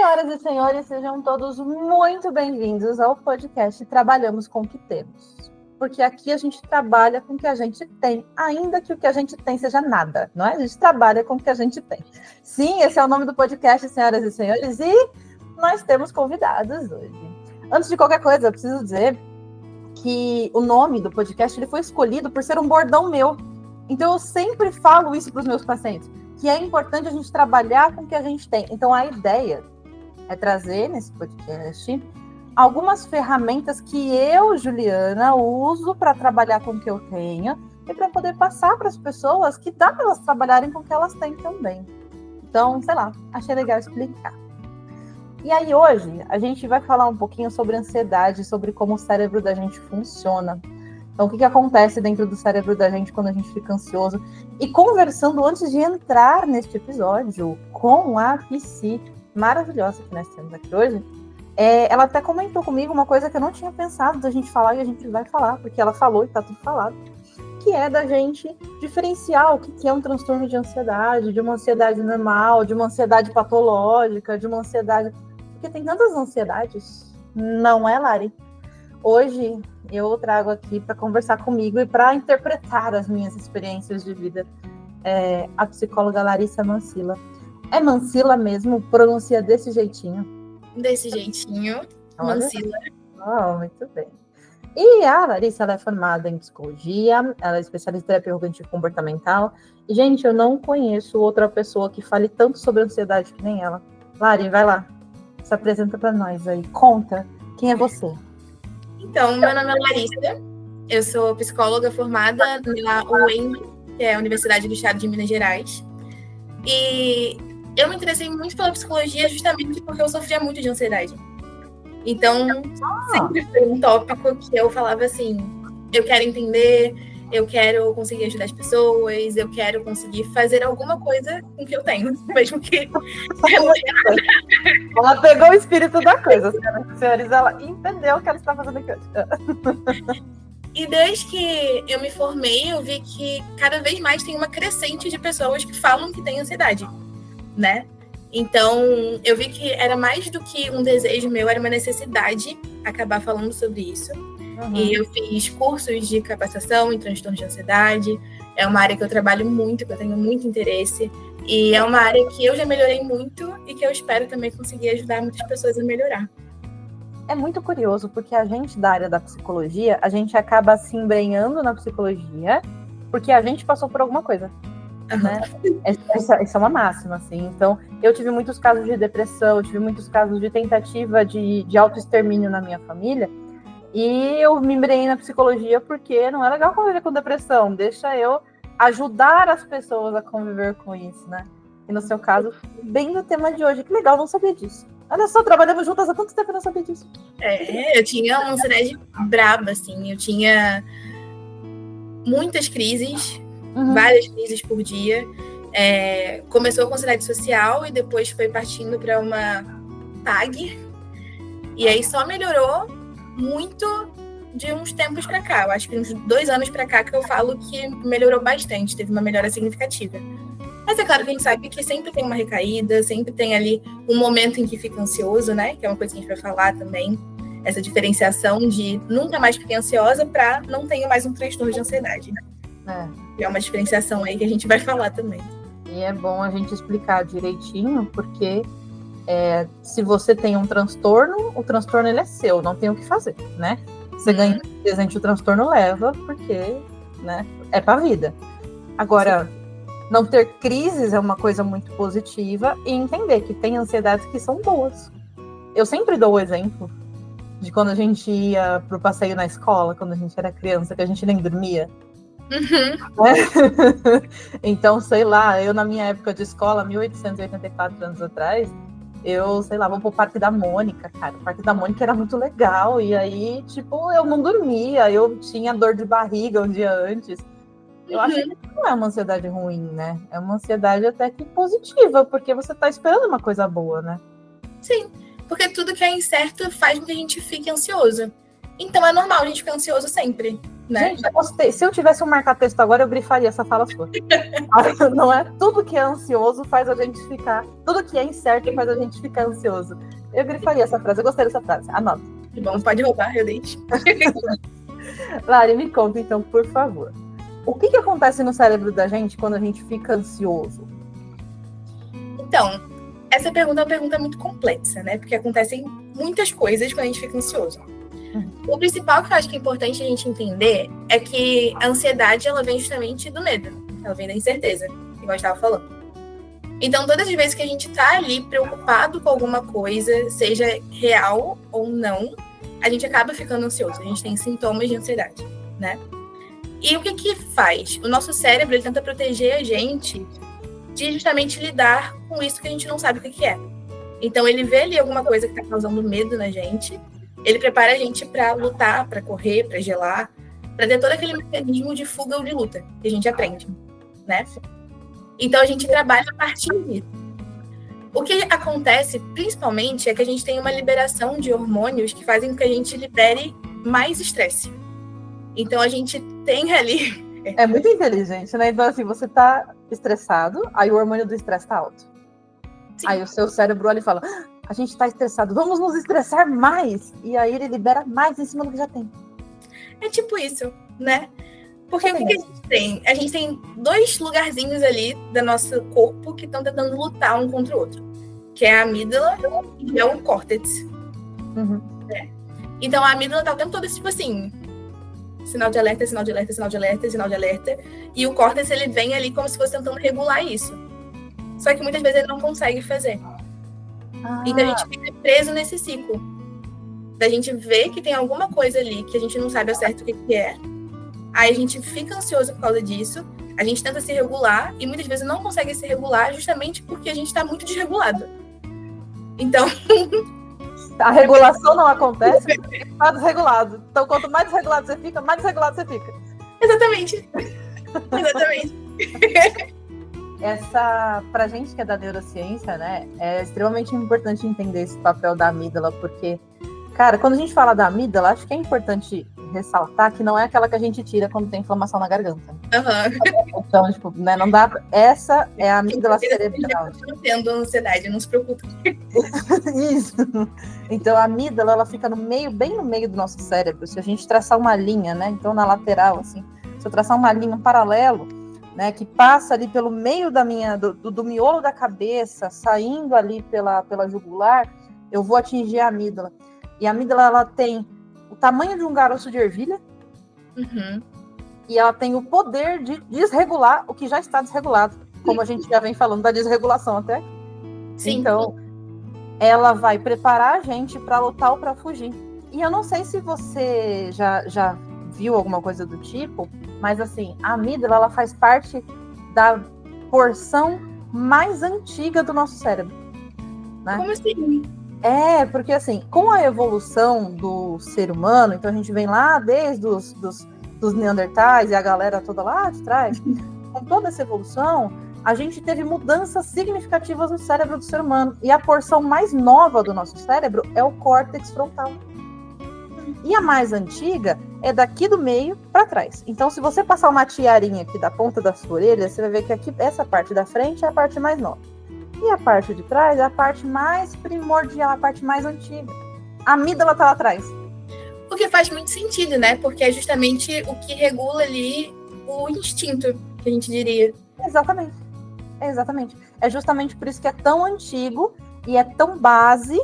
Senhoras e senhores, sejam todos muito bem-vindos ao podcast Trabalhamos com o que Temos. Porque aqui a gente trabalha com o que a gente tem, ainda que o que a gente tem seja nada, não é? A gente trabalha com o que a gente tem. Sim, esse é o nome do podcast, senhoras e senhores, e nós temos convidados hoje. Antes de qualquer coisa, eu preciso dizer que o nome do podcast ele foi escolhido por ser um bordão meu. Então, eu sempre falo isso para os meus pacientes, que é importante a gente trabalhar com o que a gente tem. Então, a ideia é trazer nesse podcast algumas ferramentas que eu, Juliana, uso para trabalhar com o que eu tenho e para poder passar para as pessoas que dá para elas trabalharem com o que elas têm também. Então, sei lá, achei legal explicar. E aí, hoje, a gente vai falar um pouquinho sobre ansiedade, sobre como o cérebro da gente funciona. Então, o que acontece dentro do cérebro da gente quando a gente fica ansioso? E conversando antes de entrar neste episódio com a Psi maravilhosa que nós temos aqui hoje, ela até comentou comigo uma coisa que eu não tinha pensado da gente falar e a gente vai falar, porque ela falou e tá tudo falado, que é da gente diferenciar o que é um transtorno de ansiedade, de uma ansiedade normal, de uma ansiedade patológica, de uma ansiedade... Porque tem tantas ansiedades, não é, Lari? Hoje eu trago aqui para conversar comigo e para interpretar as minhas experiências de vida a psicóloga Larissa Mancilla. É Mancilla mesmo? Pronuncia desse jeitinho? Desse jeitinho, Mancilla. Oh, muito bem. E a Larissa, ela é formada em psicologia, ela é especialista em terapia cognitivo-comportamental. E, gente, eu não conheço outra pessoa que fale tanto sobre ansiedade que nem ela. Lari, vai lá. Se apresenta para nós aí. Conta, quem é você? Então, meu nome é Larissa. Eu sou psicóloga formada na UEM, que é a Universidade do Estado de Minas Gerais. E eu me interessei muito pela psicologia justamente porque eu sofria muito de ansiedade. Então, sempre foi um tópico que eu falava assim, eu quero entender, eu quero conseguir ajudar as pessoas, eu quero conseguir fazer alguma coisa com o que eu tenho, mesmo que Ela pegou o espírito da coisa, senhoras e senhores, ela entendeu o que ela está fazendo aqui hoje. E desde que eu me formei, eu vi que cada vez mais tem uma crescente de pessoas que falam que têm ansiedade, né? Então, eu vi que era mais do que um desejo meu, era uma necessidade acabar falando sobre isso. Uhum. E eu fiz cursos de capacitação em transtornos de ansiedade. É uma área que eu trabalho muito, que eu tenho muito interesse. E é uma área que eu já melhorei muito e que eu espero também conseguir ajudar muitas pessoas a melhorar. É muito curioso, porque a gente da área da psicologia, a gente acaba se embrenhando na psicologia porque a gente passou por alguma coisa. Uhum. Né? Essa é uma máxima, assim. Então, eu tive muitos casos de depressão, eu tive muitos casos de tentativa de autoextermínio na minha família, e eu me embrenhei na psicologia porque não é legal conviver com depressão, deixa eu ajudar as pessoas a conviver com isso, né? E no seu caso, bem do tema de hoje. Que legal, não sabia disso. Olha só, trabalhamos juntas há tanto tempo que eu não sabia disso. Eu tinha uma ansiedade braba, assim. Eu tinha muitas crises, várias crises por dia. Começou com ansiedade social e depois foi partindo para uma TAG. E aí só melhorou muito de uns tempos para cá. Eu acho que uns 2 anos para cá que eu falo que melhorou bastante, teve uma melhora significativa. Mas é claro que a gente sabe que sempre tem uma recaída, sempre tem ali um momento em que fica ansioso, né? Que é uma coisa que a gente vai falar também. Essa diferenciação de nunca mais fiquei ansiosa para não tenho mais um transtorno de ansiedade. É uma diferenciação aí que a gente vai falar também. E é bom a gente explicar direitinho, porque se você tem um transtorno, o transtorno ele é seu, não tem o que fazer, né? Você ganha presente, o transtorno leva, porque, né, é pra vida. Agora, não ter crises é uma coisa muito positiva e entender que tem ansiedades que são boas. Eu sempre dou o exemplo de quando a gente ia pro passeio na escola, quando a gente era criança, que a gente nem dormia. Então, sei lá, eu na minha época de escola, 1884 anos atrás, eu, sei lá, vou pro Parque da Mônica, cara. O Parque da Mônica era muito legal, e aí, tipo, eu não dormia, eu tinha dor de barriga um dia antes. Eu acho que não é uma ansiedade ruim, né? É uma ansiedade até que positiva, porque você tá esperando uma coisa boa, né? Sim, porque tudo que é incerto faz com que a gente fique ansioso. Então é normal a gente ficar ansioso sempre, né? Gente, eu gostei. Se eu tivesse um marca-texto agora, eu grifaria essa fala sua. Não é? Tudo que é ansioso faz a gente ficar... Tudo que é incerto faz a gente ficar ansioso. Eu grifaria essa frase. Eu gostei dessa frase. Anota. Bom, pode roubar, eu deixo. Lari, me conta então, por favor. O que acontece no cérebro da gente quando a gente fica ansioso? Então, essa pergunta é uma pergunta muito complexa, né? Porque acontecem muitas coisas quando a gente fica ansioso. O principal que eu acho que é importante a gente entender é que a ansiedade, ela vem justamente do medo. Ela vem da incerteza, igual eu estava falando. Então, todas as vezes que a gente tá ali preocupado com alguma coisa, seja real ou não, a gente acaba ficando ansioso. A gente tem sintomas de ansiedade, né? E o que faz? O nosso cérebro, ele tenta proteger a gente de justamente lidar com isso que a gente não sabe o que é. Então, ele vê ali alguma coisa que está causando medo na gente, ele prepara a gente para lutar, para correr, para gelar, para ter todo aquele mecanismo de fuga ou de luta que a gente aprende, né? Então, a gente trabalha a partir disso. O que acontece, principalmente, é que a gente tem uma liberação de hormônios que fazem com que a gente libere mais estresse. Então, a gente tem ali... É muito inteligente, né? Então, assim, você tá estressado, aí o hormônio do estresse tá alto. Sim. Aí o seu cérebro olha e fala, a gente tá estressado, vamos nos estressar mais. E aí ele libera mais em cima do que já tem. É tipo isso, né? Porque o que a gente tem? A gente tem 2 lugarzinhos ali do nosso corpo que estão tentando lutar um contra o outro. Que é a amígdala e é o córtex. Uhum. É. Então a amígdala tá o tempo todo tipo assim, sinal de alerta, sinal de alerta, sinal de alerta, sinal de alerta. E o córtex, ele vem ali como se fosse tentando regular isso. Só que muitas vezes ele não consegue fazer. Então a gente fica preso nesse ciclo. Da gente ver que tem alguma coisa ali que a gente não sabe ao certo o que é. Aí a gente fica ansioso por causa disso. A gente tenta se regular e muitas vezes não consegue se regular justamente porque a gente está muito desregulado. Então... A regulação não acontece porque você está desregulado. Então, quanto mais desregulado você fica, mais desregulado você fica. Exatamente. Exatamente. Pra gente que é da neurociência, né, é extremamente importante entender esse papel da amígdala, porque, cara, quando a gente fala da amígdala, acho que é importante ressaltar que não é aquela que a gente tira quando tem inflamação na garganta. Uhum. Então, tipo, né, não dá. Essa é a amígdala cerebral. Eu não tendo ansiedade, não se preocupe. Isso. Então, a amígdala, ela fica no meio, bem no meio do nosso cérebro. Se a gente traçar uma linha, né, então na lateral, assim, se eu traçar uma linha, um paralelo, né, que passa ali pelo meio do miolo da cabeça, saindo ali pela jugular, eu vou atingir a amígdala. E a amígdala, ela tem o tamanho de um caroço de ervilha, uhum. E ela tem o poder de desregular o que já está desregulado, como a gente já vem falando da desregulação até. Sim. Então, ela vai preparar a gente para lutar ou para fugir. E eu não sei se você já viu alguma coisa do tipo, mas assim, a amígdala, ela faz parte da porção mais antiga do nosso cérebro. Né? Como assim? É, porque assim, com a evolução do ser humano, então a gente vem lá desde dos neandertais e a galera toda lá de trás, com toda essa evolução, a gente teve mudanças significativas no cérebro do ser humano. E a porção mais nova do nosso cérebro é o córtex frontal. E a mais antiga é daqui do meio para trás. Então, se você passar uma tiarinha aqui da ponta da sua orelha, você vai ver que aqui, essa parte da frente é a parte mais nova. E a parte de trás é a parte mais primordial, a parte mais antiga. A amígdala tá lá atrás. O que faz muito sentido, né? Porque é justamente o que regula ali o instinto, que a gente diria. Exatamente. Exatamente. É justamente por isso que é tão antigo e é tão base,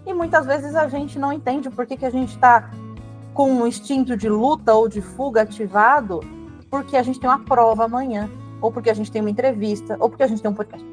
e muitas vezes a gente não entende por que a gente está com um instinto de luta ou de fuga ativado, porque a gente tem uma prova amanhã, ou porque a gente tem uma entrevista, ou porque a gente tem um podcast.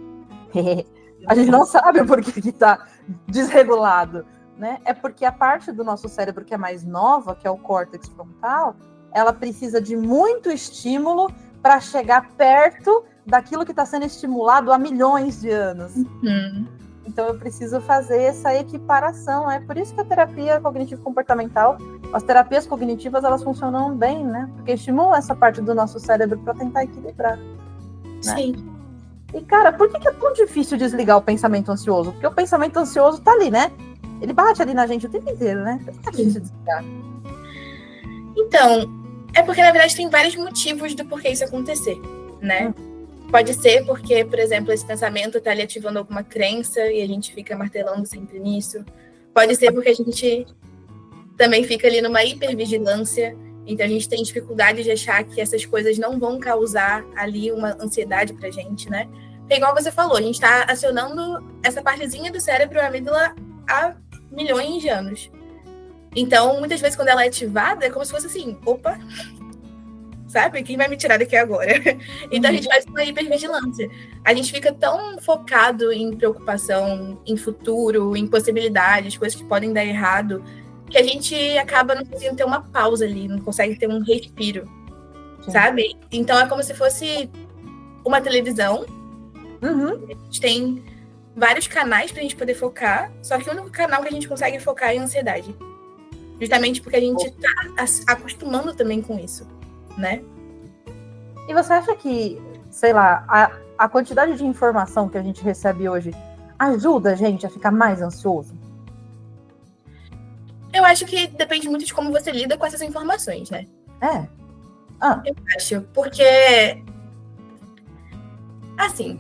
A gente não sabe por que está desregulado, né? É porque a parte do nosso cérebro que é mais nova, que é o córtex frontal, ela precisa de muito estímulo para chegar perto daquilo que está sendo estimulado há milhões de anos. Uhum. Então eu preciso fazer essa equiparação. É por isso que a terapia cognitivo-comportamental, as terapias cognitivas, elas funcionam bem, né? Porque estimulam essa parte do nosso cérebro para tentar equilibrar. Né? Sim. E, cara, por que é tão difícil desligar o pensamento ansioso? Porque o pensamento ansioso tá ali, né? Ele bate ali na gente o tempo inteiro, né? Por que é difícil desligar? Então, é porque, na verdade, tem vários motivos do porquê isso acontecer, né? Pode ser porque, por exemplo, esse pensamento está lhe ativando alguma crença e a gente fica martelando sempre nisso. Pode ser porque a gente também fica ali numa hipervigilância, então a gente tem dificuldade de achar que essas coisas não vão causar ali uma ansiedade pra gente, né? Porque, igual você falou, a gente está acionando essa partezinha do cérebro, a amígdala, há milhões de anos. Então, muitas vezes, quando ela é ativada, é como se fosse assim, opa, sabe? Quem vai me tirar daqui agora? Então, a gente faz uma hipervigilância. A gente fica tão focado em preocupação, em futuro, em possibilidades, coisas que podem dar errado, que a gente acaba não conseguindo ter uma pausa ali, não consegue ter um respiro, sabe? Então, é como se fosse uma televisão. A gente tem vários canais pra gente poder focar, só que o único canal que a gente consegue focar é a ansiedade. Justamente porque a gente tá acostumando também com isso, né? E você acha que, sei lá, a quantidade de informação que a gente recebe hoje ajuda a gente a ficar mais ansioso? Eu acho que depende muito de como você lida com essas informações, né? Eu acho, porque... Assim...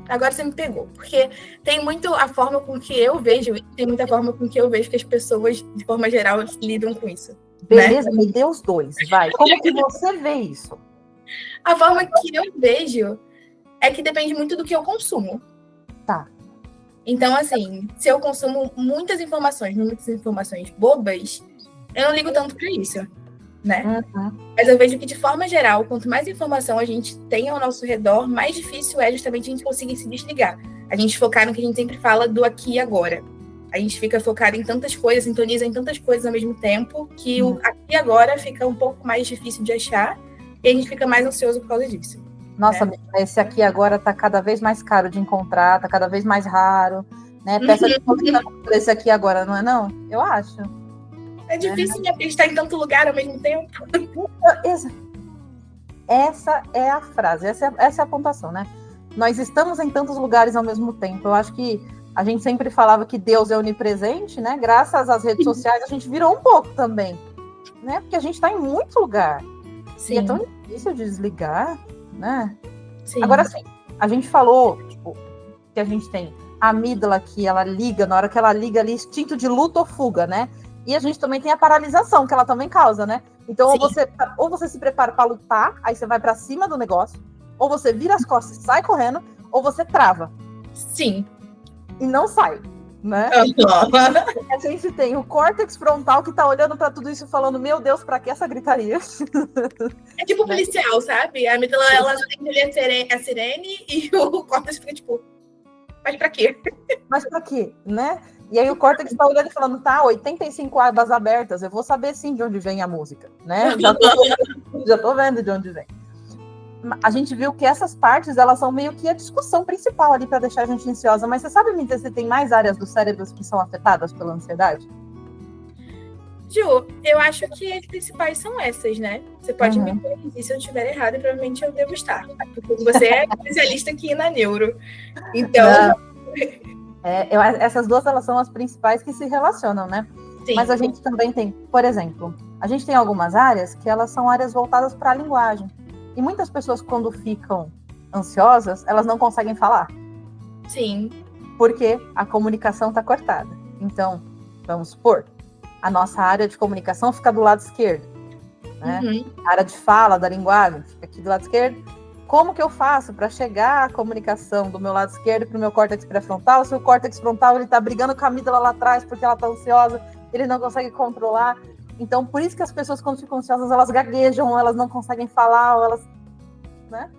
Agora você me pegou, porque tem muito a forma com que eu vejo e tem muita forma com que eu vejo que as pessoas, de forma geral, lidam com isso. Beleza, né? Me dê os dois, vai. Como que você vê isso? A forma que eu vejo é que depende muito do que eu consumo. Tá. Então, assim, se eu consumo muitas informações bobas, eu não ligo tanto pra isso, né? Mas eu vejo que, de forma geral, quanto mais informação a gente tem ao nosso redor, mais difícil é justamente a gente conseguir se desligar. A gente focar no que a gente sempre fala do aqui e agora. A gente fica focado em tantas coisas, sintoniza em tantas coisas ao mesmo tempo, que o aqui e agora fica um pouco mais difícil de achar e a gente fica mais ansioso por causa disso. Nossa, né? Esse aqui agora tá cada vez mais caro de encontrar, tá cada vez mais raro, né? Peça de esse aqui agora, não é não? Eu acho. É difícil de acreditar em tanto lugar ao mesmo tempo. Essa é a frase, essa é a pontuação, né? Nós estamos em tantos lugares ao mesmo tempo. Eu acho que a gente sempre falava que Deus é onipresente, né? Graças às redes sociais, a gente virou um pouco também, né? Porque a gente está em muito lugar. Sim. E é tão difícil de desligar, né? Sim. Agora, sim, a gente falou, tipo, que a gente tem a amígdala que ela liga, na hora que ela liga ali, instinto de luta ou fuga, né? E a gente também tem a paralisação, que ela também causa, né? Então, ou você se prepara para lutar, aí você vai para cima do negócio, ou você vira as costas e sai correndo, ou você trava. Sim. E não sai, né? A gente tem o córtex frontal que tá olhando para tudo isso e falando, meu Deus, para que essa gritaria? É tipo policial, sabe? A amígdala, ela acende a sirene e o córtex fica tipo, mas para quê? Mas para quê, né? E aí o córtex está olhando e falando, tá, 85 abas abertas, eu vou saber sim de onde vem a música, né? Já tô vendo de onde vem. A gente viu que essas partes, elas são meio que a discussão principal ali para deixar a gente ansiosa, mas você sabe me dizer se tem mais áreas do cérebro que são afetadas pela ansiedade? Ju, eu acho que as principais são essas, né? Você pode me corrigir se eu estiver errado, e provavelmente eu devo estar, porque você é especialista aqui na neuro. Então... essas duas, elas são as principais que se relacionam, né? Sim. Mas a gente também tem, por exemplo, a gente tem algumas áreas que elas são áreas voltadas para a linguagem. E muitas pessoas, quando ficam ansiosas, elas não conseguem falar. Sim. Porque a comunicação está cortada. Então, vamos supor, a nossa área de comunicação fica do lado esquerdo. Né? A área de fala, da linguagem, fica aqui do lado esquerdo. Como que eu faço para chegar a comunicação do meu lado esquerdo para o meu córtex pré-frontal? Se o córtex frontal está brigando com a amígdala lá atrás porque ela está ansiosa, ele não consegue controlar. Então, por isso que as pessoas, quando ficam ansiosas, elas gaguejam, ou elas não conseguem falar, ou elas... né?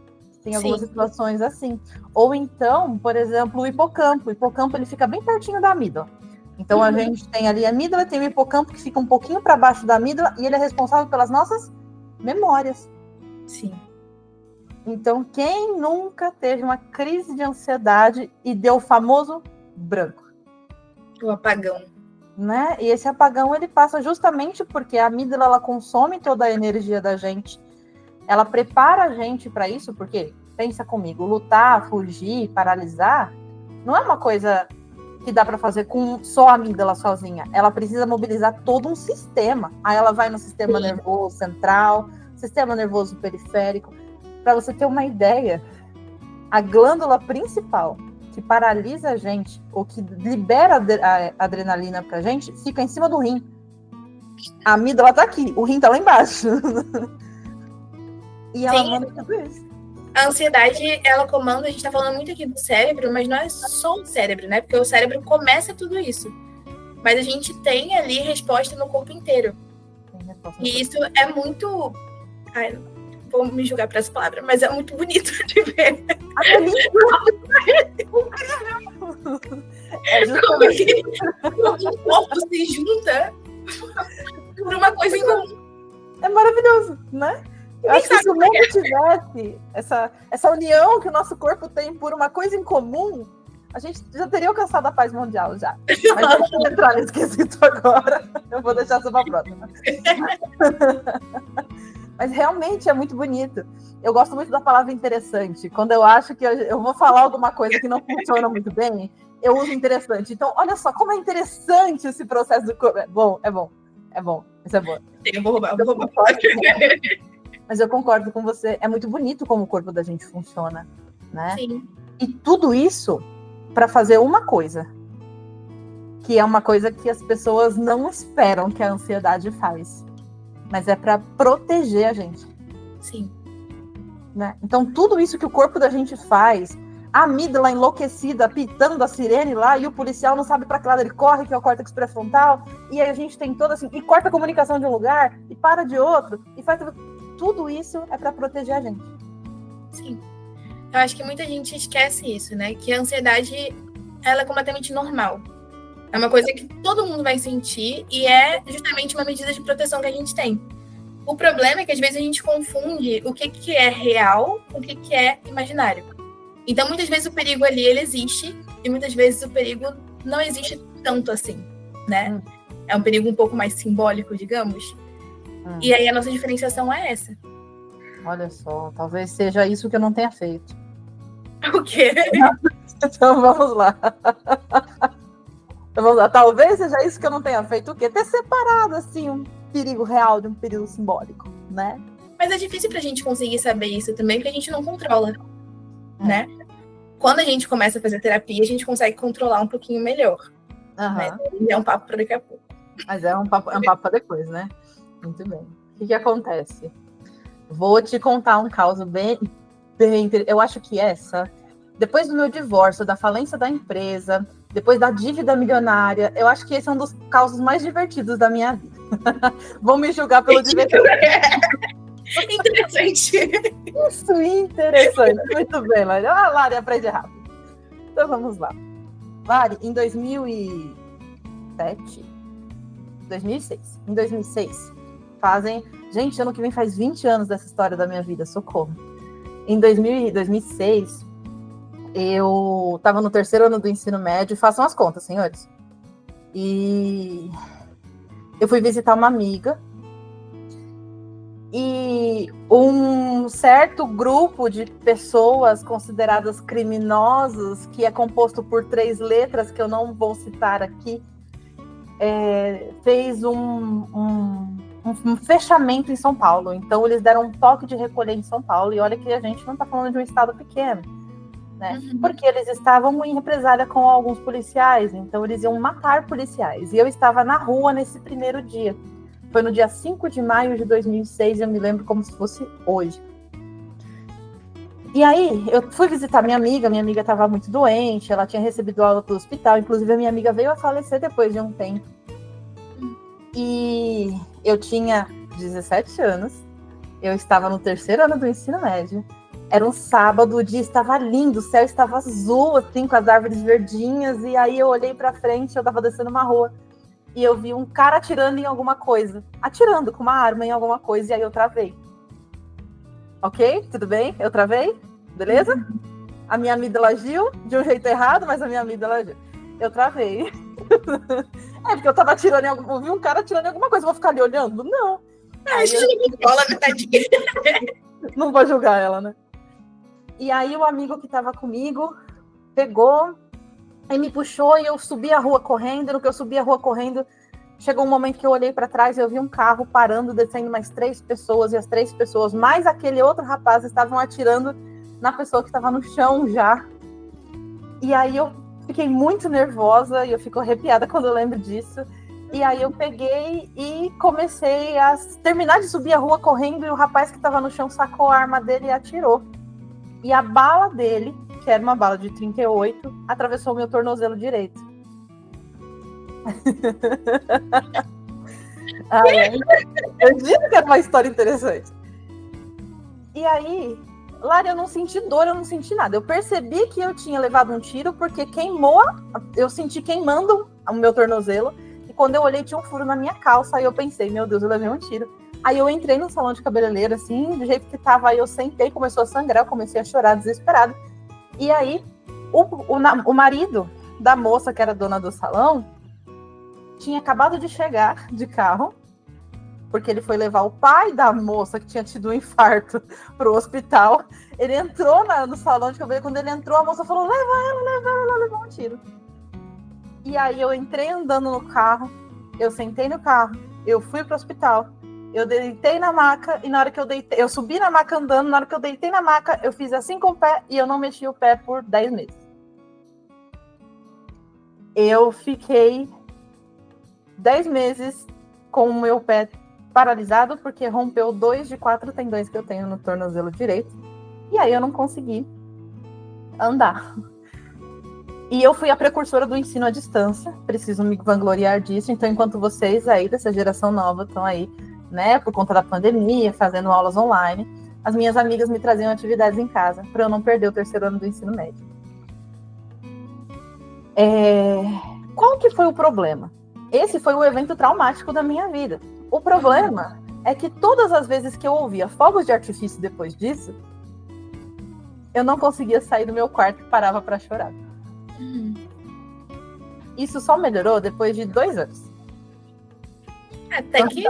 Tem algumas situações assim. Ou então, por exemplo, o hipocampo. O hipocampo, ele fica bem pertinho da amígdala. Então, a gente tem ali a amígdala, tem o hipocampo que fica um pouquinho para baixo da amígdala, e ele é responsável pelas nossas memórias. Sim. Então, quem nunca teve uma crise de ansiedade e deu o famoso branco? O apagão. Né? E esse apagão, ele passa justamente porque a amígdala, ela consome toda a energia da gente. Ela prepara a gente para isso, porque, pensa comigo, lutar, fugir, paralisar, não é uma coisa que dá para fazer com só a amígdala sozinha. Ela precisa mobilizar todo um sistema. Aí ela vai no sistema nervoso central, sistema nervoso periférico. Para você ter uma ideia, a glândula principal que paralisa a gente, ou que libera a adrenalina pra gente, fica em cima do rim. A amígdala tá aqui, o rim tá lá embaixo. E ela manda tudo isso. A ansiedade, ela comanda, a gente tá falando muito aqui do cérebro, mas não é só o cérebro, né? Porque o cérebro começa tudo isso. Mas a gente tem ali resposta no corpo inteiro. E isso é muito... Ai, vou me julgar para essa palavra, mas é muito bonito de ver. É justamente... Como o corpo se junta por uma coisa em comum. É maravilhoso, né? Eu acho que se o mundo tivesse essa união que o nosso corpo tem por uma coisa em comum, a gente já teria alcançado a paz mundial já. Mas eu vou entrar nesse quesito agora. Eu vou deixar isso para a próxima. Mas realmente é muito bonito. Eu gosto muito da palavra interessante. Quando eu acho que eu vou falar alguma coisa que não funciona muito bem, eu uso interessante. Então, olha só como é interessante esse processo do corpo. É bom. Isso é bom. Eu vou roubar. Mas eu concordo com você. É muito bonito como o corpo da gente funciona, né? Sim. E tudo isso para fazer uma coisa, que é uma coisa que as pessoas não esperam que a ansiedade faz, mas é para proteger a gente. Sim. Né? Então, tudo isso que o corpo da gente faz, a amígdala enlouquecida, pitando a sirene lá, e o policial não sabe para que lado ele corre, que é o córtex pré-frontal, e aí a gente tem toda assim, e corta a comunicação de um lugar, e para de outro, e faz tudo isso é para proteger a gente. Sim. Eu acho que muita gente esquece isso, né? Que a ansiedade, ela é completamente normal. É uma coisa que todo mundo vai sentir e é justamente uma medida de proteção que a gente tem. O problema é que às vezes a gente confunde o que é real com o que é imaginário. Então, muitas vezes o perigo ali, ele existe e muitas vezes o perigo não existe tanto assim, né? É um perigo um pouco mais simbólico, digamos. E aí a nossa diferenciação é essa. Olha só, talvez seja isso que eu não tenha feito. O quê? Então vamos lá. Talvez seja isso que eu não tenha feito. O quê? Ter separado assim um perigo real de um perigo simbólico, né? Mas é difícil pra gente conseguir saber isso também, porque a gente não controla, né? Quando a gente começa a fazer terapia, a gente consegue controlar um pouquinho melhor. Né? É um papo para daqui a pouco. Mas é um papo para depois, né? Muito bem. O que acontece? Vou te contar um caso bem... Eu acho que depois do meu divórcio, da falência da empresa, depois da dívida milionária, eu acho que esse é um dos causos mais divertidos da minha vida. Vou me julgar pelo divertido. Interessante. Isso, interessante. Muito bem, Lari. Lari, aprende rápido. Então, vamos lá. Lari, em 2006. Em 2006, fazem... Gente, ano que vem faz 20 anos dessa história da minha vida, socorro. Em 2006, eu estava no 3º ano do ensino médio, façam as contas, senhores. E eu fui visitar uma amiga e um certo grupo de pessoas consideradas criminosas, que é composto por 3 letras, que eu não vou citar aqui, fez um fechamento em São Paulo. Então, eles deram um toque de recolher em São Paulo. E olha que a gente não está falando de um estado pequeno, né? Porque eles estavam em represália com alguns policiais. Então, eles iam matar policiais. E eu estava na rua nesse primeiro dia. Foi no dia 5 de maio de 2006. Eu me lembro como se fosse hoje. E aí, eu fui visitar minha amiga estava muito doente, ela tinha recebido alta do hospital, inclusive a minha amiga veio a falecer depois de um tempo. E eu tinha 17 anos, eu estava no 3º ano do ensino médio, era um sábado, o dia estava lindo, o céu estava azul, assim, com as árvores verdinhas, e aí eu olhei pra frente, eu estava descendo uma rua, e eu vi um cara atirando em alguma coisa, atirando com uma arma em alguma coisa, e aí eu travei. Ok? Tudo bem? Eu travei? Beleza? A minha amígdala agiu de um jeito errado, mas a minha amígdala agiu. Eu travei. Porque eu tava atirando eu vi um cara atirando em alguma coisa, vou ficar ali olhando? Não. A gente não controla, tadinha. Não vou julgar ela, né? E aí o amigo que tava comigo pegou Aí me puxou e eu subi a rua correndo. No que eu subi a rua correndo, chegou um momento que eu olhei para trás e eu vi um carro parando, descendo mais 3 pessoas. E as 3 pessoas, mais aquele outro rapaz, estavam atirando na pessoa que estava no chão já. E aí eu fiquei muito nervosa e eu fico arrepiada quando eu lembro disso. E aí eu peguei e comecei a terminar de subir a rua correndo, e o rapaz que estava no chão sacou a arma dele e atirou. E a bala dele, que era uma bala de 38, atravessou o meu tornozelo direito. Eu disse que era uma história interessante. E aí, Lara, eu não senti dor, eu não senti nada. Eu percebi que eu tinha levado um tiro porque queimou, eu senti queimando o meu tornozelo. E quando eu olhei, tinha um furo na minha calça. Aí eu pensei, meu Deus, eu levei um tiro. Aí eu entrei no salão de cabeleireiro, assim, do jeito que tava. Aí eu sentei, começou a sangrar, eu comecei a chorar desesperado. E aí, o marido da moça, que era dona do salão, tinha acabado de chegar de carro, porque ele foi levar o pai da moça, que tinha tido um infarto, pro hospital. Ele entrou no salão de cabeleireiro. Quando ele entrou, a moça falou, leva ela, levou um tiro. E aí eu entrei andando no carro, eu sentei no carro, eu fui pro hospital, eu deitei na maca, e na hora que eu deitei, eu subi na maca andando, na hora que eu deitei na maca, eu fiz assim com o pé, e eu não mexi o pé por 10 meses. Eu fiquei 10 meses com o meu pé paralisado, porque rompeu 2 de 4 tendões que eu tenho no tornozelo direito, e aí eu não consegui andar. E eu fui a precursora do ensino à distância, preciso me vangloriar disso. Então, enquanto vocês aí dessa geração nova estão aí, né, por conta da pandemia, fazendo aulas online, as minhas amigas me traziam atividades em casa para eu não perder o 3º ano do ensino médio. Qual que foi o problema? Esse foi o evento traumático da minha vida. O problema é que todas as vezes que eu ouvia fogos de artifício depois disso, eu não conseguia sair do meu quarto e parava para chorar. Isso só melhorou depois de 2 anos. Até que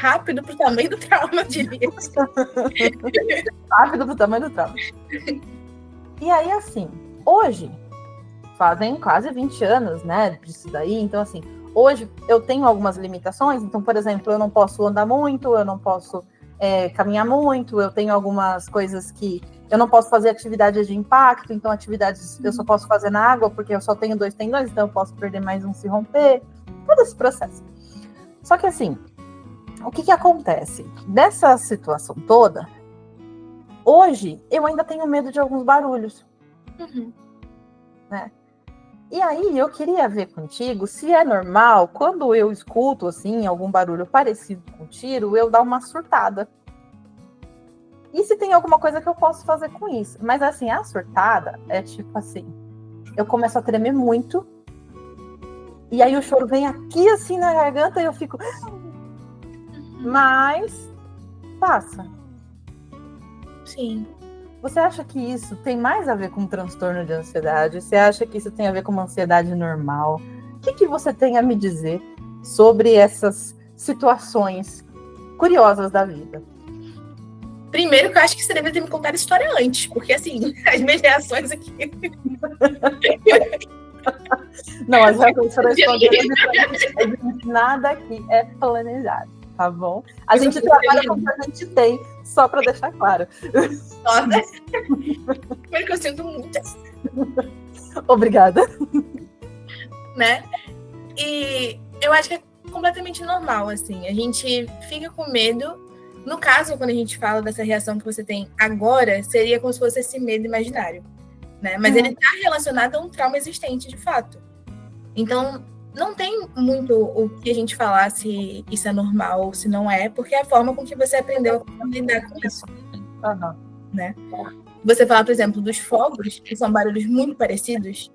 rápido pro tamanho do trauma, diria. Rápido pro tamanho do trauma. E aí, assim, hoje, fazem quase 20 anos, né, disso daí. Então, assim, hoje eu tenho algumas limitações. Então, por exemplo, eu não posso andar muito, eu não posso caminhar muito, eu tenho algumas coisas que eu não posso fazer atividades de impacto, então atividades eu só posso fazer na água, porque eu só tenho 2 tendões, então eu posso perder mais um se romper, todo esse processo. Só que assim, o que acontece? Nessa situação toda, hoje eu ainda tenho medo de alguns barulhos. Né? E aí eu queria ver contigo se é normal, quando eu escuto assim, algum barulho parecido com tiro, eu dar uma surtada. E se tem alguma coisa que eu posso fazer com isso? Mas assim, a surtada é tipo assim, eu começo a tremer muito, e aí o choro vem aqui assim na garganta e eu fico... Mas passa. Sim. Você acha que isso tem mais a ver com um transtorno de ansiedade? Você acha que isso tem a ver com uma ansiedade normal? O que você tem a me dizer sobre essas situações curiosas da vida? Primeiro que eu acho que você deve ter me contado a história antes, porque assim, as minhas reações aqui... Não, as reações foram escondidas. Nada aqui é planejado, tá bom? A gente trabalha com o que a gente tem, só para deixar claro. Nossa, primeiro que eu sinto muito. Obrigada. Né? E eu acho que é completamente normal, assim. A gente fica com medo. No caso, quando a gente fala dessa reação que você tem agora, seria como se fosse esse medo imaginário, né? Mas ele está relacionado a um trauma existente, de fato. Então, não tem muito o que a gente falar se isso é normal ou se não é, porque é a forma com que você aprendeu a lidar com isso. Né? Você fala, por exemplo, dos fogos, que são barulhos muito parecidos,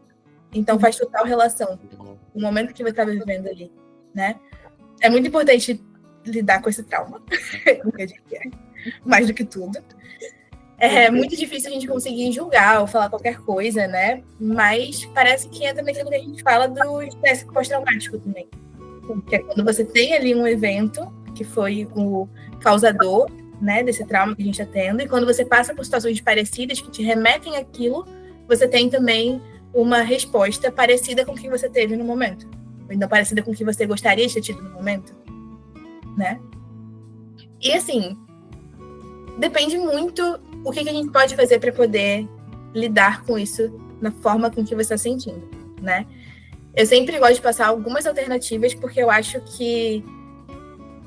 então faz total relação com o momento que você está vivendo ali, né? É muito importante lidar com esse trauma, mais do que tudo. É muito difícil a gente conseguir julgar ou falar qualquer coisa, né? Mas parece que entra naquilo que a gente fala do estresse pós-traumático também. Que é quando você tem ali um evento que foi o causador, né, desse trauma que a gente está tendo, e quando você passa por situações parecidas que te remetem àquilo, você tem também uma resposta parecida com o que você teve no momento. Ou então parecida com o que você gostaria de ter tido no momento, né? E assim, depende muito o que a gente pode fazer para poder lidar com isso na forma com que você está sentindo, né? Eu sempre gosto de passar algumas alternativas, porque eu acho que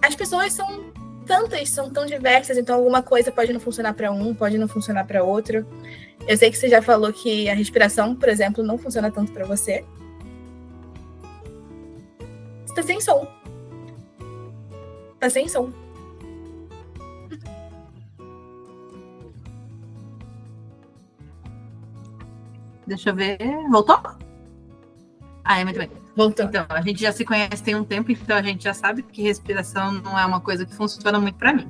as pessoas são tantas, são tão diversas, então alguma coisa pode não funcionar para um, pode não funcionar para outro. Eu sei que você já falou que a respiração, por exemplo, não funciona tanto para você. Você tá sem som. Tá sem som. Deixa eu ver. Voltou? Muito bem. Voltou. Então, a gente já se conhece tem um tempo, então a gente já sabe que respiração não é uma coisa que funciona muito para mim,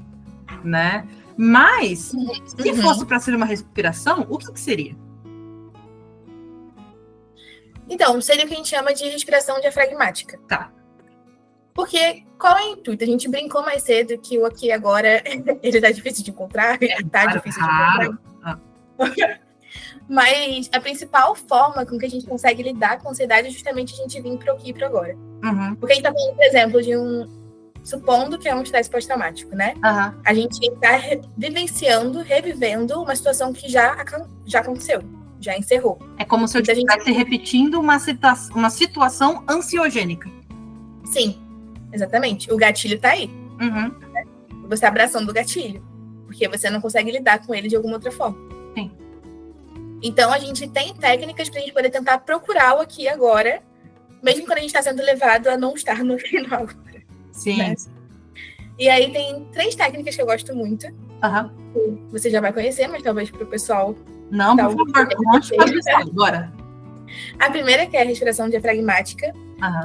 né? Mas, se fosse para ser uma respiração, o que seria? Então, seria o que a gente chama de respiração diafragmática. Tá. Porque qual é o intuito? A gente brincou mais cedo que o aqui e agora ele tá difícil de encontrar, difícil de encontrar. Mas a principal forma com que a gente consegue lidar com a ansiedade é justamente a gente vir para o aqui e para agora. Porque a gente tá falando, por exemplo, de supondo que é um estresse pós-traumático, né? A gente está revivendo uma situação que já aconteceu, já encerrou. É como se eu estivesse repetindo uma situação ansiogênica. Sim, exatamente. O gatilho tá aí. Né? Você abraçando o gatilho, porque você não consegue lidar com ele de alguma outra forma. Sim. Então, a gente tem técnicas para a gente poder tentar procurar o aqui e agora, mesmo quando a gente está sendo levado a não estar no final. Sim. Né? E aí tem 3 técnicas que eu gosto muito. Você já vai conhecer, mas talvez para o pessoal... Não, por favor, conte para você. Bora. A primeira que é a respiração diafragmática,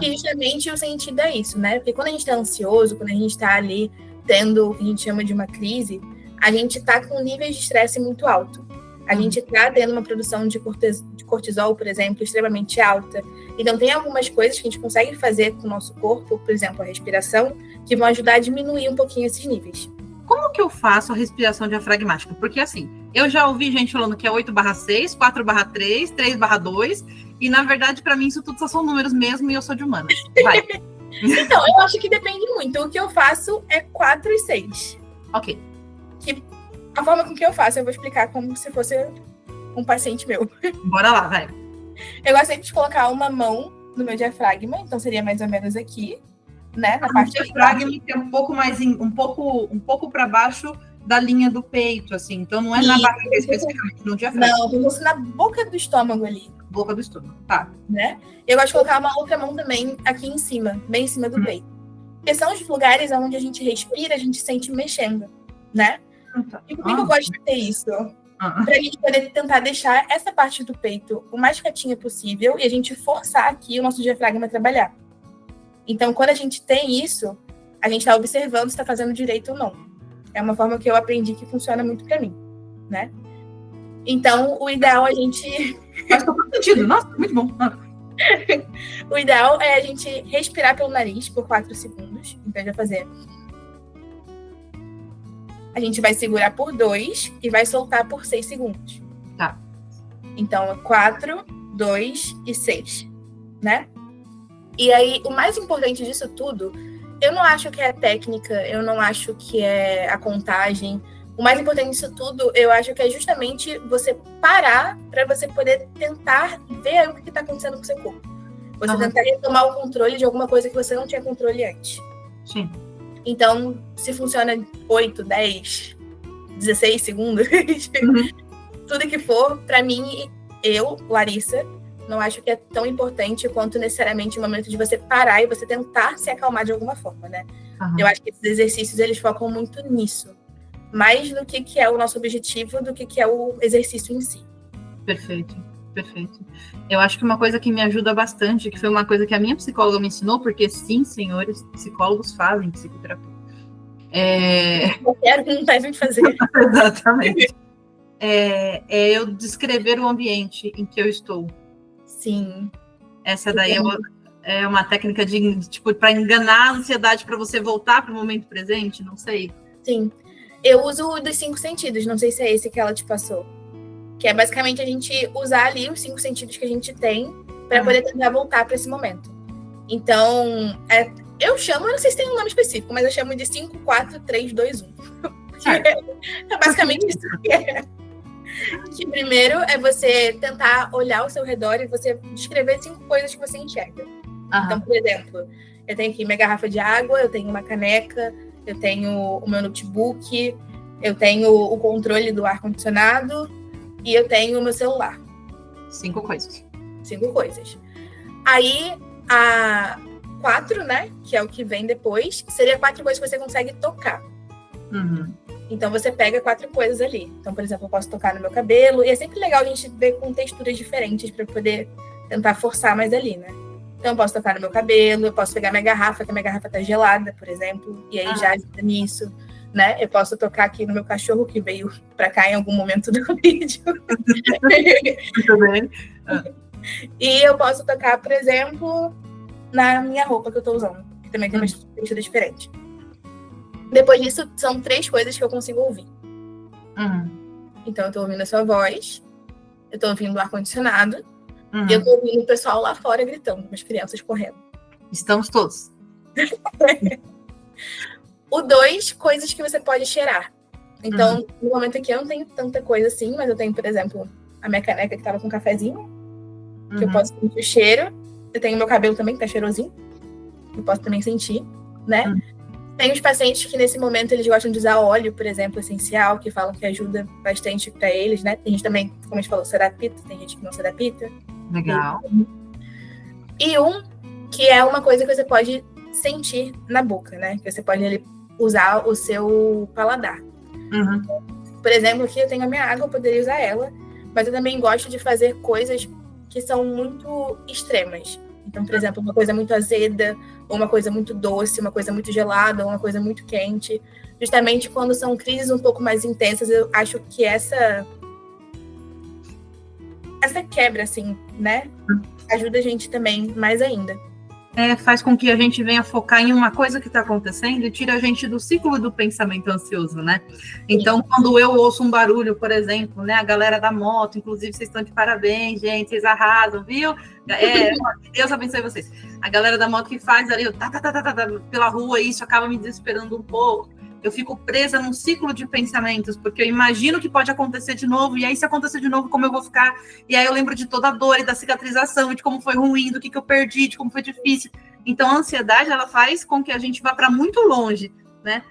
que justamente o sentido é isso, né? Porque quando a gente está ansioso, quando a gente está ali tendo o que a gente chama de uma crise, a gente está com níveis de estresse muito alto. A gente está tendo uma produção de cortisol, por exemplo, extremamente alta. Então, tem algumas coisas que a gente consegue fazer com o nosso corpo, por exemplo, a respiração, que vão ajudar a diminuir um pouquinho esses níveis. Como que eu faço a respiração diafragmática? Porque, assim, eu já ouvi gente falando que é 8/6, 4/3, 3/2, e, na verdade, para mim, isso tudo só são números mesmo e eu sou de humanas. Vai. Então, eu acho que depende muito. O que eu faço é 4 e 6. Ok. A forma com que eu faço, eu vou explicar como se fosse um paciente meu. Bora lá, vai. Eu gosto sempre de colocar uma mão no meu diafragma, então seria mais ou menos aqui, né? Na parte diafragma que é um pouco mais um pouco para baixo da linha do peito, assim. Então não é na barriga especificamente, no diafragma. Não, como se na boca do estômago ali. Boca do estômago, tá. Né? Eu gosto de colocar uma outra mão também aqui em cima, bem em cima do peito. Porque são os lugares onde a gente respira, a gente sente mexendo, né? E por que eu gosto de ter isso? Para a gente poder tentar deixar essa parte do peito o mais quietinha possível e a gente forçar aqui o nosso diafragma a trabalhar. Então, quando a gente tem isso, a gente está observando se está fazendo direito ou não. É uma forma que eu aprendi que funciona muito para mim, né? Então, o ideal é a gente... Faz todo sentido. Nossa, muito bom. O ideal é a gente respirar pelo nariz por 4 segundos. Então, já fazer... A gente vai segurar por 2 e vai soltar por 6 segundos. Tá. Então, 4, 2 e 6, né? E aí, o mais importante disso tudo, eu não acho que é a técnica, eu não acho que é a contagem. O mais importante disso tudo, eu acho que é justamente você parar para você poder tentar ver o que está acontecendo com o seu corpo. Você tentar retomar o controle de alguma coisa que você não tinha controle antes. Sim. Então, se funciona 8, 10, 16 segundos, tudo que for, para mim, eu, Larissa, não acho que é tão importante quanto necessariamente o momento de você parar e você tentar se acalmar de alguma forma, né? Eu acho que esses exercícios, eles focam muito nisso. Mais do que é o nosso objetivo, do que é o exercício em si. Perfeito. Eu acho que uma coisa que me ajuda bastante, que foi uma coisa que a minha psicóloga me ensinou, porque sim, senhores, psicólogos fazem psicoterapia. Qualquer um deve fazer. Exatamente. É eu descrever o ambiente em que eu estou. Sim. Essa daí é uma técnica de tipo, para enganar a ansiedade para você voltar para o momento presente, não sei. Sim. Eu uso o dos 5 sentidos, não sei se é esse que ela te passou. que é basicamente a gente usar ali os 5 sentidos que a gente tem para poder tentar voltar para esse momento. Então, eu chamo, eu não sei se tem um nome específico, mas eu chamo de 5, 4, 3, 2, 1. É basicamente isso que é. Que primeiro é você tentar olhar ao seu redor e você descrever 5 coisas que você enxerga. Então, por exemplo, eu tenho aqui minha garrafa de água, eu tenho uma caneca, eu tenho o meu notebook, eu tenho o controle do ar-condicionado e eu tenho o meu celular. 5 coisas. 5 coisas. Aí, a 4, né, que é o que vem depois, seria 4 coisas que você consegue tocar. Então, você pega 4 coisas ali. Então, por exemplo, eu posso tocar no meu cabelo. E é sempre legal a gente ver com texturas diferentes para poder tentar forçar mais ali, né? Então, eu posso tocar no meu cabelo, eu posso pegar minha garrafa, que a minha garrafa tá gelada, por exemplo. E aí já ajuda nisso, né? Eu posso tocar aqui no meu cachorro, que veio para cá em algum momento do vídeo. Muito bem. E eu posso tocar, por exemplo, na minha roupa que eu tô usando, que também tem uma textura diferente. Depois disso, são 3 coisas que eu consigo ouvir. Então, eu tô ouvindo a sua voz, eu tô ouvindo o ar-condicionado, e eu tô ouvindo o pessoal lá fora gritando, as crianças correndo. Estamos todos. O 2, coisas que você pode cheirar. Então, no momento aqui, eu não tenho tanta coisa assim, mas eu tenho, por exemplo, a minha caneca que tava com cafezinho, que eu posso sentir o cheiro. Eu tenho meu cabelo também, que tá cheirosinho, eu posso também sentir, né? Tem os pacientes que, nesse momento, eles gostam de usar óleo, por exemplo, essencial, que falam que ajuda bastante para eles, né? Tem gente também, como a gente falou, se adapta, tem gente que não se adapta. Legal. E um, que é uma coisa que você pode sentir na boca, né? Que você pode ali, usar o seu paladar. Por exemplo, aqui eu tenho a minha água, eu poderia usar ela, mas eu também gosto de fazer coisas que são muito extremas. Então, por exemplo, uma coisa muito azeda, ou uma coisa muito doce, uma coisa muito gelada, ou uma coisa muito quente. Justamente quando são crises um pouco mais intensas, eu acho que essa quebra, assim, né, ajuda a gente também mais ainda. Faz com que a gente venha focar em uma coisa que está acontecendo e tira a gente do ciclo do pensamento ansioso, né? Então, quando eu ouço um barulho, por exemplo, né? A galera da moto, inclusive, vocês estão de parabéns, gente, vocês arrasam, viu? Deus abençoe vocês. A galera da moto que faz ali, pela rua, isso acaba me desesperando um pouco. Eu fico presa num ciclo de pensamentos, porque eu imagino que pode acontecer de novo, e aí se acontecer de novo, como eu vou ficar? E aí eu lembro de toda a dor e da cicatrização, e de como foi ruim, do que eu perdi, de como foi difícil. Então a ansiedade, ela faz com que a gente vá para muito longe, né?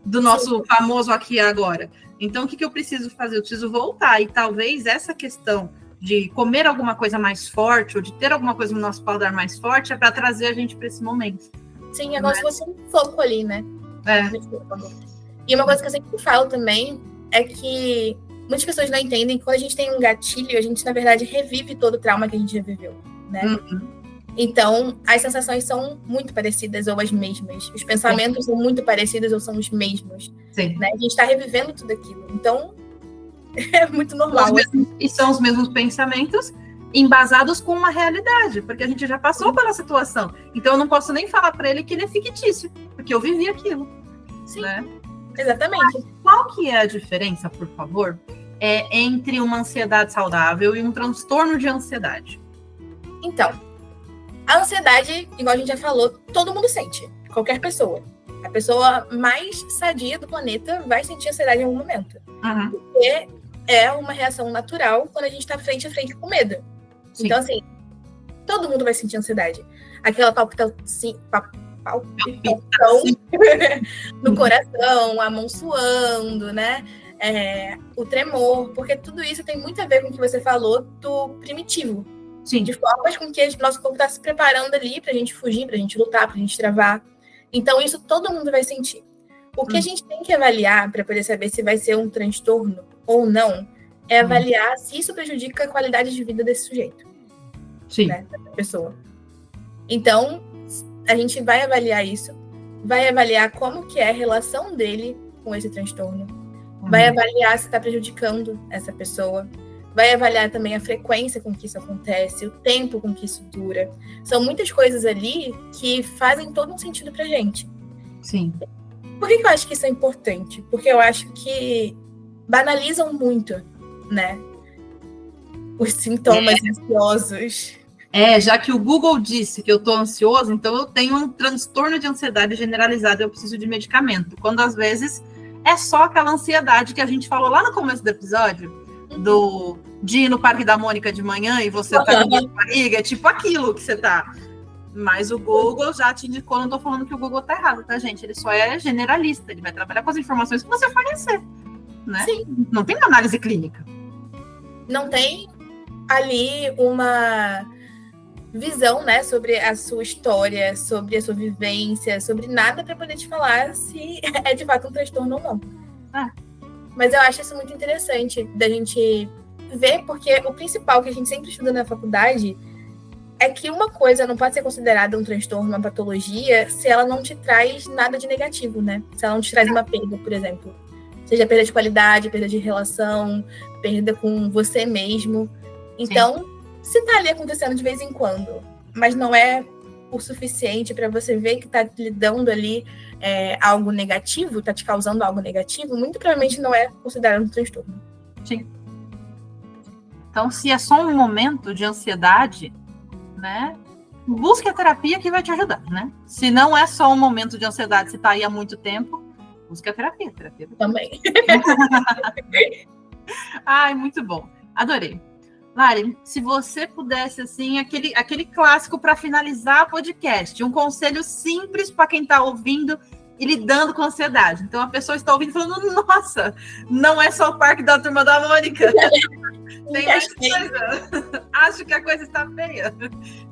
Do nosso famoso aqui e agora. Então o que eu preciso fazer? Eu preciso voltar, e talvez essa questão de comer alguma coisa mais forte, ou de ter alguma coisa no nosso paladar mais forte, é para trazer a gente para esse momento. Sim, é como se fosse um foco ali, né? E uma coisa que eu sempre falo também é que muitas pessoas não entendem que quando a gente tem um gatilho, a gente, na verdade, revive todo o trauma que a gente já viveu, né? Então, as sensações são muito parecidas ou as mesmas. Os pensamentos são muito parecidos ou são os mesmos. Né? A gente está revivendo tudo aquilo. Então, é muito normal. E são os mesmos pensamentos embasados com uma realidade, porque a gente já passou pela situação. Então, eu não posso nem falar para ele que ele é fictício, porque eu vivi aquilo. Sim, né? Exatamente. Qual que é a diferença, por favor, entre uma ansiedade saudável e um transtorno de ansiedade? Então, a ansiedade, igual a gente já falou, todo mundo sente, qualquer pessoa. A pessoa mais sadia do planeta vai sentir ansiedade em algum momento. Porque é uma reação natural quando a gente está frente a frente com medo. Sim. Então, assim, todo mundo vai sentir ansiedade. Aquela palpitação no coração, a mão suando, né? O tremor, porque tudo isso tem muito a ver com o que você falou do primitivo. Sim. De formas com que nosso corpo está se preparando ali pra gente fugir, pra gente lutar, pra gente travar. Então, isso todo mundo vai sentir. O que a gente tem que avaliar para poder saber se vai ser um transtorno ou não é avaliar se isso prejudica a qualidade de vida desse sujeito. Sim. Né, dessa pessoa. Então, a gente vai avaliar isso, vai avaliar como que é a relação dele com esse transtorno, vai avaliar se está prejudicando essa pessoa, vai avaliar também a frequência com que isso acontece, o tempo com que isso dura. São muitas coisas ali que fazem todo um sentido pra gente. Sim. Por que eu acho que isso é importante? Porque eu acho que banalizam muito, né? os sintomas ansiosos. Já que o Google disse que eu estou ansioso, então eu tenho um transtorno de ansiedade generalizado, eu preciso de medicamento. Quando às vezes é só aquela ansiedade que a gente falou lá no começo do episódio, de ir no Parque da Mônica de manhã e você tá com dor de barriga, é tipo aquilo que você tá. Mas o Google já te indicou, não tô falando que o Google tá errado, tá, gente? Ele só é generalista, ele vai trabalhar com as informações que você fornecer, né? Sim. Não tem análise clínica. Não tem ali uma visão, né, sobre a sua história, sobre a sua vivência, sobre nada para poder te falar se é de fato um transtorno ou não. Mas eu acho isso muito interessante da gente ver, porque o principal que a gente sempre estuda na faculdade é que uma coisa não pode ser considerada um transtorno, uma patologia, se ela não te traz nada de negativo, né? Se ela não te traz uma perda, por exemplo. Seja perda de qualidade, perda de relação, perda com você mesmo. Então, se tá ali acontecendo de vez em quando, mas não é o suficiente para você ver que tá lhe dando ali algo negativo, tá te causando algo negativo, muito provavelmente não é considerado um transtorno. Sim. Então, se é só um momento de ansiedade, né, busque a terapia que vai te ajudar, né? Se não é só um momento de ansiedade, se tá aí há muito tempo, busque a terapia. Também. Ai, muito bom. Adorei. Lari, se você pudesse, assim, aquele clássico para finalizar o podcast, um conselho simples para quem está ouvindo e lidando com ansiedade. Então, a pessoa está ouvindo e falando, nossa, não é só o Parque da Turma da Mônica. Tem mais coisa. Acho que a coisa está feia.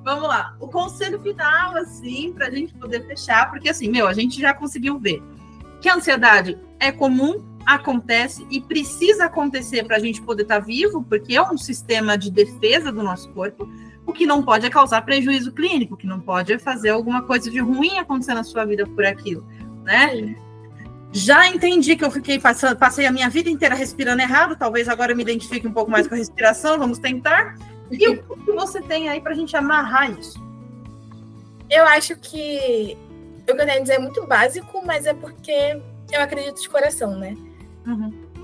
Vamos lá. O conselho final, assim, para a gente poder fechar, porque, assim, a gente já conseguiu ver que a ansiedade é comum, acontece e precisa acontecer para a gente poder estar vivo, porque é um sistema de defesa do nosso corpo. O que não pode é causar prejuízo clínico, o que não pode é fazer alguma coisa de ruim acontecer na sua vida por aquilo, né? Sim. Já entendi que eu passei a minha vida inteira respirando errado, talvez agora eu me identifique um pouco mais com a respiração, vamos tentar. E o que você tem aí para a gente amarrar isso? Eu acho que o que eu tenho a dizer é muito básico, mas é porque eu acredito de coração, né?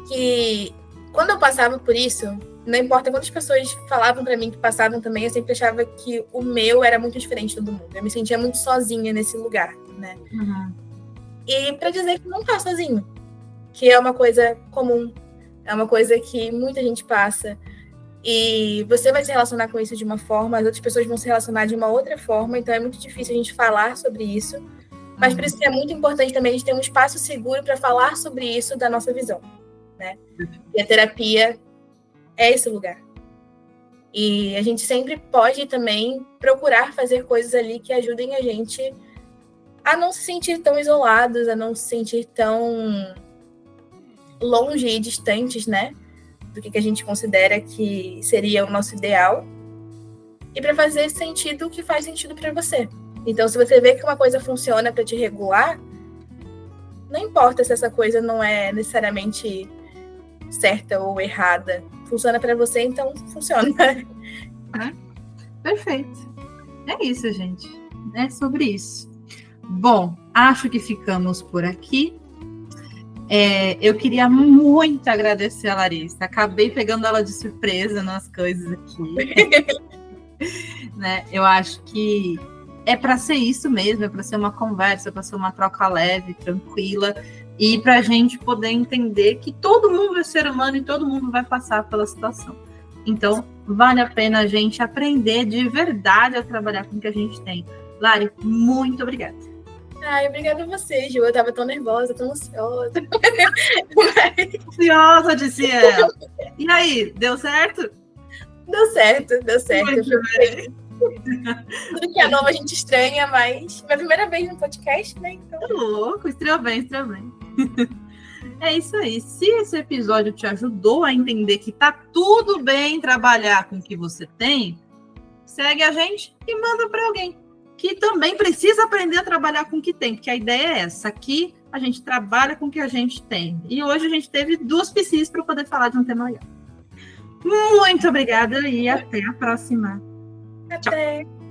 Que quando eu passava por isso, não importa quantas pessoas falavam pra mim que passavam também, eu sempre achava que o meu era muito diferente de todo mundo. Eu me sentia muito sozinha nesse lugar, né? E pra dizer que não tá sozinho, que é uma coisa comum, é uma coisa que muita gente passa, e você vai se relacionar com isso de uma forma, as outras pessoas vão se relacionar de uma outra forma, então é muito difícil a gente falar sobre isso. Mas por isso que é muito importante também a gente ter um espaço seguro para falar sobre isso da nossa visão, né? E a terapia é esse lugar. E a gente sempre pode também procurar fazer coisas ali que ajudem a gente a não se sentir tão isolados, a não se sentir tão longe e distantes, né? Do que a gente considera que seria o nosso ideal. E para fazer sentido o que faz sentido para você. Então, se você vê que uma coisa funciona para te regular, não importa se essa coisa não é necessariamente certa ou errada. Funciona para você, então funciona. Perfeito. É isso, gente. É sobre isso. Bom, acho que ficamos por aqui. Eu queria muito agradecer a Larissa. Acabei pegando ela de surpresa nas coisas aqui. Né? Eu acho que é para ser isso mesmo, é para ser uma conversa, é para ser uma troca leve, tranquila, e para a gente poder entender que todo mundo é ser humano e todo mundo vai passar pela situação. Então, vale a pena a gente aprender de verdade a trabalhar com o que a gente tem. Lari, muito obrigada. Ai, obrigada a você, Ju. Eu tava tão nervosa, tão ansiosa. Ansiosa, disse ela. E aí, deu certo? Deu certo. Muito bem. Tudo que é novo a gente estranha, mas minha primeira vez no podcast, né? Então... Tá louco, estreou bem. É isso aí. Se esse episódio te ajudou a entender que tá tudo bem trabalhar com o que você tem, segue a gente e manda para alguém que também precisa aprender a trabalhar com o que tem, porque a ideia é essa. Aqui a gente trabalha com o que a gente tem. E hoje a gente teve 2 PCs para poder falar de um tema legal. Muito obrigada e até a próxima. Até. Tchau.